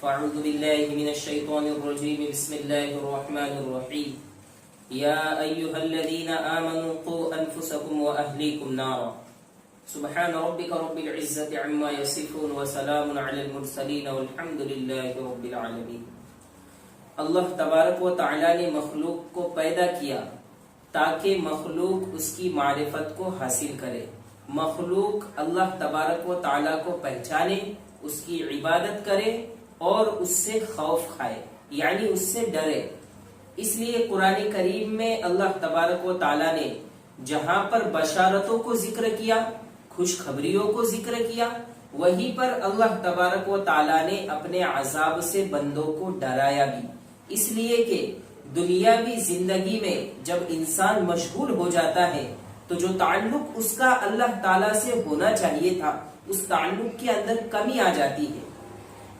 فاعوذ بالله من الشيطان الرجيم بسم الله الرحمن الرحيم يا أيها الذين آمنوا قوا أنفسكم وأهليكم نارا سبحان ربك رب العزة عما يصفون وسلام على المرسلين والحمد لله رب العالمين۔ اللہ تبارک و تعالی نے مخلوق کو پیدا کیا تاکہ مخلوق اس کی معرفت کو حاصل کرے، مخلوق اللہ تبارک و تعالی کو پہچانے، اس کی عبادت کرے اور اس سے خوف کھائے، یعنی اس سے ڈرے۔ اس لیے قرآن کریم میں اللہ تبارک و تعالی نے جہاں پر بشارتوں کو ذکر کیا، خوشخبریوں کو ذکر کیا، وہیں پر اللہ تبارک و تعالی نے اپنے عذاب سے بندوں کو ڈرایا بھی، اس لیے کہ دنیاوی زندگی میں جب انسان مشغول ہو جاتا ہے تو جو تعلق اس کا اللہ تعالی سے ہونا چاہیے تھا، اس تعلق کے اندر کمی آ جاتی ہے،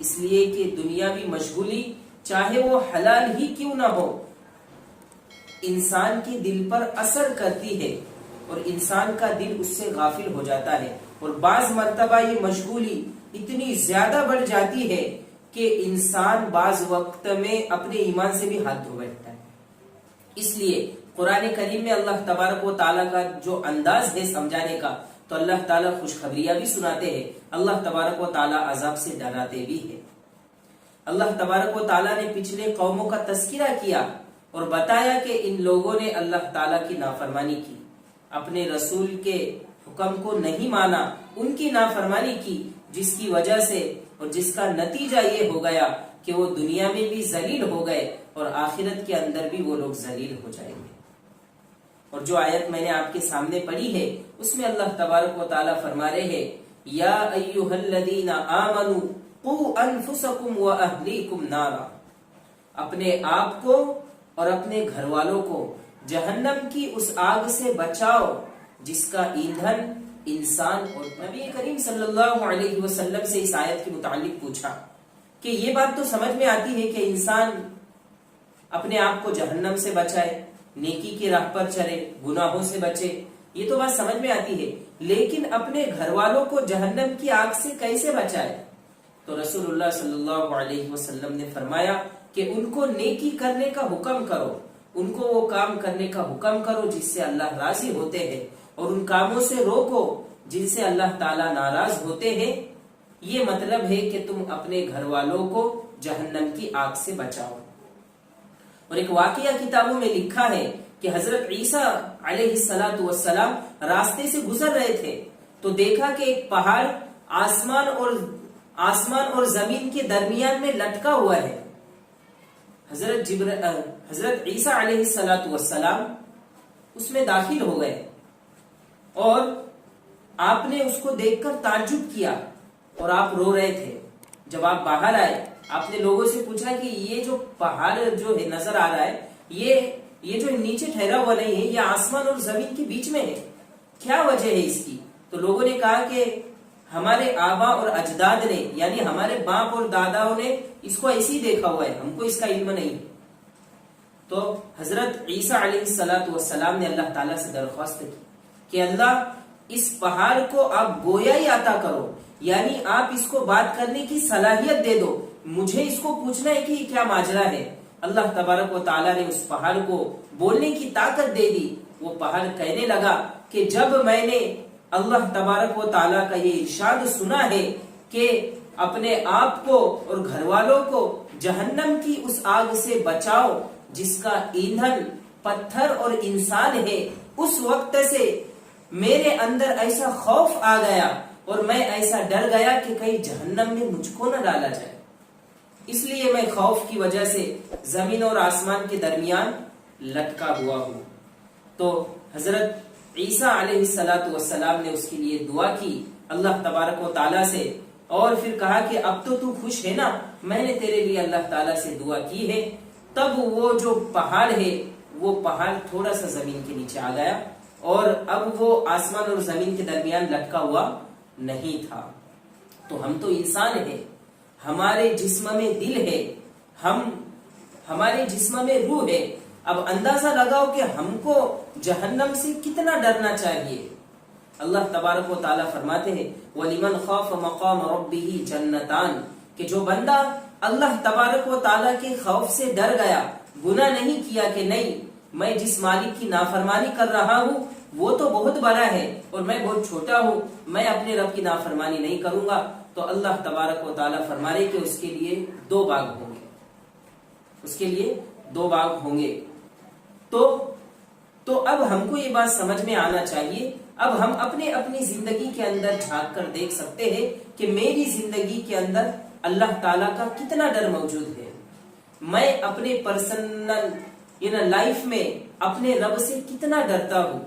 اس لیے کہ دنیاوی مشغولی چاہے وہ حلال ہی کیوں نہ ہو انسان کے دل پر اثر کرتی ہے اور انسان کا دل اس سے غافل ہو جاتا ہے، اور بعض مرتبہ یہ مشغولی اتنی زیادہ بڑھ جاتی ہے کہ انسان بعض وقت میں اپنے ایمان سے بھی ہاتھ دھو بیٹھتا ہے۔ اس لیے قرآن کریم میں اللہ تبارک و تعالیٰ کا جو انداز ہے سمجھانے کا، تو اللہ تعالیٰ خوشخبریاں بھی سناتے ہیں، اللہ تبارک و تعالیٰ عذاب سے ڈراتے بھی ہیں۔ اللہ تبارک و تعالیٰ نے پچھلے قوموں کا تذکرہ کیا اور بتایا کہ ان لوگوں نے اللہ تعالیٰ کی نافرمانی کی، اپنے رسول کے حکم کو نہیں مانا، ان کی نافرمانی کی، جس کی وجہ سے اور جس کا نتیجہ یہ ہو گیا کہ وہ دنیا میں بھی ذلیل ہو گئے اور آخرت کے اندر بھی وہ لوگ ذلیل ہو جائیں گے۔ اور جو آیت میں نے آپ کے سامنے پڑھی ہے اس میں اللہ تبارک و تعالیٰ فرما رہے ہیں یا ایھا الذین آمنوا قوا انفسکم واہلیکم نارا، اپنے آپ کو اور اپنے گھر والوں کو جہنم کی اس آگ سے بچاؤ جس کا ایندھن انسان اور نبی کریم صلی اللہ علیہ وسلم سے اس آیت کے متعلق پوچھا کہ یہ بات تو سمجھ میں آتی ہے کہ انسان اپنے آپ کو جہنم سے بچائے، نیکی کی راہ پر چلے، گناہوں سے بچے، یہ تو بات سمجھ میں آتی ہے، لیکن اپنے گھر والوں کو جہنم کی آگ سے کیسے بچائے؟ تو رسول اللہ صلی اللہ علیہ وسلم نے فرمایا کہ ان کو نیکی کرنے کا حکم کرو، ان کو وہ کام کرنے کا حکم کرو جس سے اللہ راضی ہوتے ہیں، اور ان کاموں سے روکو جن سے اللہ تعالیٰ ناراض ہوتے ہیں۔ یہ مطلب ہے کہ تم اپنے گھر والوں کو جہنم کی آگ سے بچاؤ۔ اور ایک واقعہ کتابوں میں لکھا ہے کہ حضرت عیسیٰ علیہ السلام راستے سے گزر رہے تھے تو دیکھا کہ ایک پہاڑ آسمان اور زمین کے درمیان میں لٹکا ہوا ہے۔ حضرت عیسیٰ علیہ السلام اس میں داخل ہو گئے اور آپ نے اس کو دیکھ کر تعجب کیا اور آپ رو رہے تھے۔ جب آپ باہر آئے آپ نے لوگوں سے پوچھا کہ یہ جو پہاڑ جو ہے نظر آ رہا ہے یہ جو نیچے ٹھہرا ہوا نہیں ہے، یہ آسمان اور زمین کے بیچ میں ہے، کیا وجہ ہے اس کی؟ تو لوگوں نے کہا کہ ہمارے آبا اور اجداد نے، یعنی ہمارے باپ اور داداؤں نے اس کو ایسے ہی دیکھا ہوا ہے، ہم کو اس کا علم نہیں۔ تو حضرت عیسیٰ علیہ السلام نے اللہ تعالیٰ سے درخواست کی کہ اللہ اس پہاڑ کو آپ گویائی عطا کرو، یعنی آپ اس کو بات کرنے کی صلاحیت دے دو، مجھے اس کو پوچھنا ہے کہ یہ کیا ماجرا ہے۔ اللہ تبارک و تعالیٰ نے اس پہاڑ کو بولنے کی طاقت دے دی۔ وہ پہاڑ کہنے لگا کہ جب میں نے اللہ تبارک و تعالیٰ کا یہ ارشاد سنا ہے کہ اپنے آپ کو اور گھر والوں کو جہنم کی اس آگ سے بچاؤ جس کا ایندھن پتھر اور انسان ہے، اس وقت سے میرے اندر ایسا خوف آ گیا اور میں ایسا ڈر گیا کہ کہیں جہنم میں مجھ کو نہ ڈالا جائے، اس لیے میں خوف کی وجہ سے زمین اور آسمان کے درمیان لٹکا ہوا ہوں۔ تو حضرت عیسیٰ علیہ السلام نے اس کے لیے دعا کی اللہ تبارک و تعالیٰ سے، اور پھر کہا کہ اب تو خوش ہے نا، میں نے تیرے لیے اللہ تعالیٰ سے دعا کی ہے۔ تب وہ جو پہاڑ ہے وہ پہاڑ تھوڑا سا زمین کے نیچے آ گیا اور اب وہ آسمان اور زمین کے درمیان لٹکا ہوا نہیں تھا۔ تو ہم تو انسان ہیں، ہمارے جسم میں دل ہے، ہمارے جسم میں روح ہے، اب اندازہ لگاؤ کہ ہم کو جہنم سے کتنا ڈرنا چاہیے۔ اللہ تبارک و تعالیٰ فرماتے ہیں وَلِمَنْ خَافَ مَقَامَ رَبِّهِ جَنَّتَانِ، کہ جو بندہ اللہ تبارک و تعالیٰ کے خوف سے ڈر گیا، گناہ نہیں کیا کہ نہیں میں جس مالک کی نافرمانی کر رہا ہوں وہ تو بہت بڑا ہے اور میں بہت چھوٹا ہوں، میں اپنے رب کی نافرمانی نہیں کروں گا، تو اللہ تبارک و تعالیٰ فرما رہے کہ اس کے لیے 2 باغ ہوں گے، اس کے لیے 2 باغ ہوں گے۔ تو اب ہم کو یہ بات سمجھ میں آنا چاہیے، اب ہم اپنی زندگی کے اندر جھانک کر دیکھ سکتے ہیں کہ میری زندگی کے اندر اللہ تعالیٰ کا کتنا ڈر موجود ہے، میں اپنے پرسنل لائف میں اپنے رب سے کتنا ڈرتا ہوں،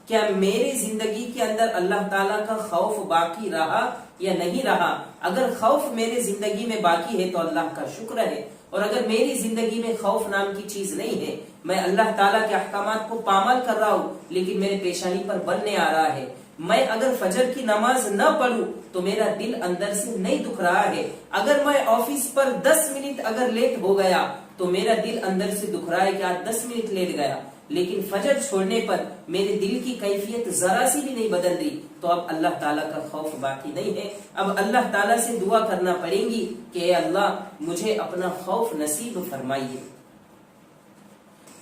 کیا میری زندگی کے اندر اللہ تعالیٰ کا خوف باقی رہا یا نہیں رہا؟ اگر خوف میرے زندگی میں باقی ہے تو اللہ کا شکر ہے، اور اگر میری زندگی میں خوف نام کی چیز نہیں ہے، میں اللہ تعالیٰ کے احکامات کو پامال کر رہا ہوں لیکن میرے پیشانی پر بلنے آ رہا ہے، میں اگر فجر کی نماز نہ پڑھوں تو میرا دل اندر سے نہیں دکھ رہا ہے، اگر میں آفس پر 10 منٹ اگر لیٹ ہو گیا تو میرا دل اندر سے دکھ رہا ہے کہ آج 10 منٹ لیٹ گیا، لیکن فجر چھوڑنے پر میرے دل کی کیفیت ذرا سی بھی نہیں بدل رہی، تو اب اللہ تعالیٰ کا خوف باقی نہیں ہے، اب اللہ تعالیٰ سے دعا کرنا پڑے گی کہ اے اللہ مجھے اپنا خوف نصیب فرمائیے۔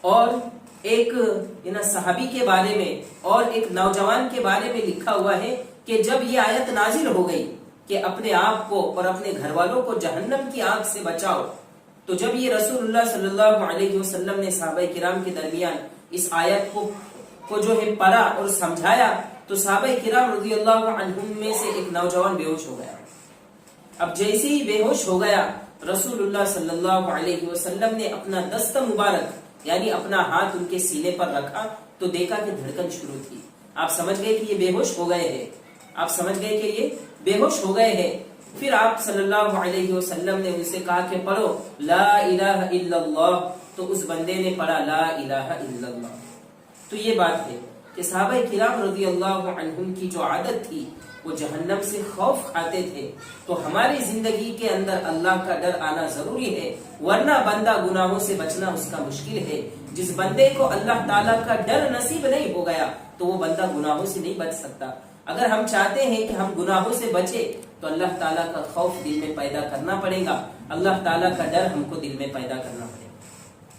اور ایک صحابی کے بارے میں اور ایک نوجوان کے بارے میں لکھا ہوا ہے کہ جب یہ آیت نازل ہو گئی کہ اپنے آپ کو اور اپنے گھر والوں کو جہنم کی آگ سے بچاؤ، تو جب یہ رسول اللہ صلی اللہ علیہ وسلم نے صحابہ کرام کے درمیان اس آیت کو جو ہے پڑھا اور سمجھایا تو صحابہ کرام رضی اللہ عنہم میں سے ایک نوجوان بے ہوش ہو گیا۔ اب جیسے ہی بے ہوش ہو گیا رسول اللہ صلی اللہ علیہ وسلم نے اپنا دست مبارک یعنی اپنا ہاتھ ان کے سینے پر رکھا تو دیکھا کہ دھڑکن شروع تھی، آپ سمجھ گئے کہ یہ بے ہوش ہو گئے ہیں، آپ سمجھ گئے کہ یہ بے ہوش ہو گئے ہیں۔ پھر آپ صلی اللہ علیہ وسلم نے ان سے کہا کہ پڑھو لا الہ الا اللہ، تو اس بندے نے پڑھا لا الہ الا اللہ۔ تو یہ بات ہے کہ صحابہ کرام رضی اللہ عنہم کی جو عادت تھی وہ جہنم سے خوف کھاتے تھے، تو ہماری زندگی کے اندر اللہ کا ڈر آنا ضروری ہے، ورنہ بندہ گناہوں سے بچنا اس کا مشکل ہے۔ جس بندے کو اللہ تعالیٰ کا ڈر نصیب نہیں ہو گیا تو وہ بندہ گناہوں سے نہیں بچ سکتا۔ اگر ہم چاہتے ہیں کہ ہم گناہوں سے بچے تو اللہ تعالیٰ کا خوف دل میں پیدا کرنا پڑے گا، اللہ تعالیٰ کا ڈر ہم کو دل میں پیدا کرنا پڑے گا۔